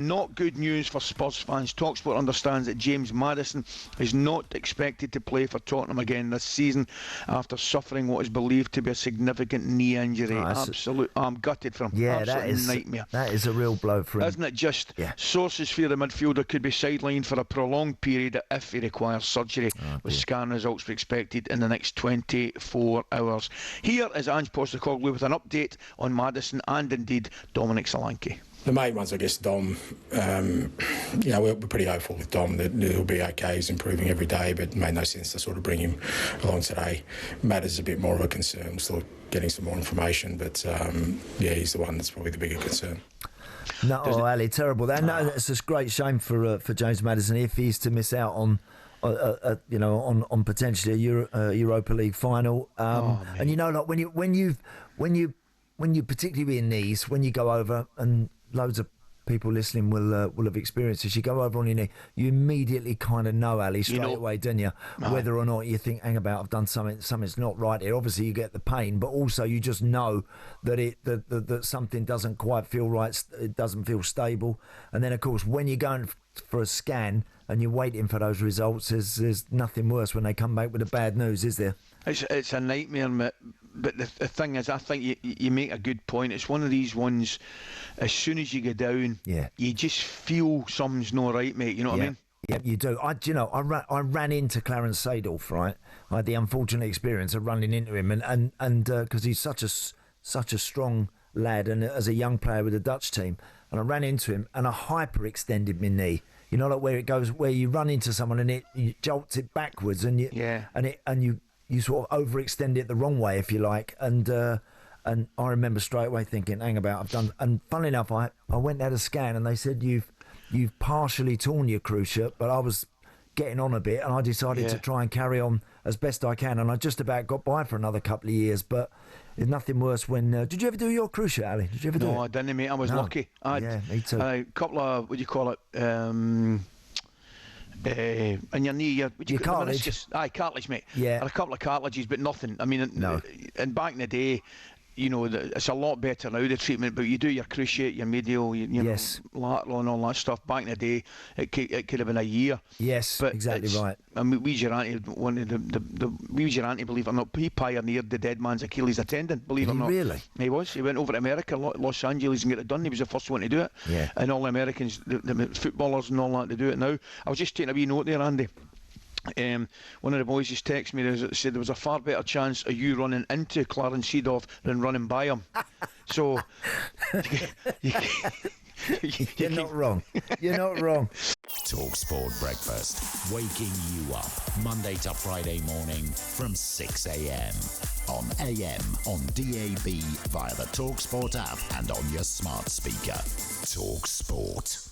Not good news for Spurs fans. talkSPORT understands that James Maddison is not expected to play for Tottenham again this season after suffering what is believed to be a significant knee injury. I'm gutted for him. Yeah, Absolute nightmare. That is a real blow for him. Isn't it just? Yeah. Sources fear the midfielder could be sidelined for a prolonged period if he requires surgery, with scan results expected in the next 24 hours. Here is Ange Postecoglou with an update on Maddison and indeed Dominic Solanke. The main ones, I guess, Dom. We're pretty hopeful with Dom that he'll be okay. He's improving every day, but it made no sense to sort of bring him along today. Matt is a bit more of a concern. We're still getting some more information, but he's the one that's probably the bigger concern. No, Ali, terrible. No, it's a great shame for James Maddison if he's to miss out on potentially a Europa League final. And like when you particularly in knees, when you go over, and loads of people listening will have experienced this, you go over on your knee, you immediately kind of know, Ali, straight away, don't you, whether or not you think, hang about, I've done something's not right here. Obviously you get the pain, but also you just know that that something doesn't quite feel right, it doesn't feel stable. And then of course when you're going for a scan and you're waiting for those results, there's nothing worse when they come back with the bad news, is there? It's a nightmare, but the thing is, I think you make a good point. It's one of these ones, as soon as you get down, you just feel something's not right, mate. You know what I mean? Yeah, you do. I ran into Clarence Seedorf, right? I had the unfortunate experience of running into him, and because he's such a strong lad, and as a young player with the Dutch team, and I ran into him, and I hyperextended my knee. You know, like where you run into someone and you jolt it backwards, and you sort of overextend it the wrong way, if you like. And I remember straight away thinking, hang about, I've done. And funnily enough, I went out a scan and they said you've partially torn your cruciate, but I was getting on a bit, and I decided to try and carry on as best I can, and I just about got by for another couple of years. But there's nothing worse when did you ever do your cruciate, Ali? Did you ever do it? No, I didn't, mate. I was lucky. Me too. A couple of, what do you call it, in your knee, your cartilage. Cartilage, mate. Yeah. A couple of cartilages, but nothing. I mean, and back in the day, it's a lot better now, the treatment, but you do your cruciate, your medial, lateral and all that stuff. Back in the day, it could have been a year. Yes, but exactly right. I mean, we Girante, believe it or not, he pioneered the dead man's Achilles tendon, believe it or not. Really? He was. He went over to America, Los Angeles, and got it done. He was the first one to do it. Yeah. And all the Americans, the footballers and all that, to do it now. I was just taking a wee note there, Andy. One of the boys just texted me, said there was a far better chance of you running into Clarence Seedorf than running by him. So you're not wrong. You're not wrong. talkSPORT Breakfast, waking you up Monday to Friday morning from 6 a.m. on AM, on DAB, via the talkSPORT app and on your smart speaker. talkSPORT.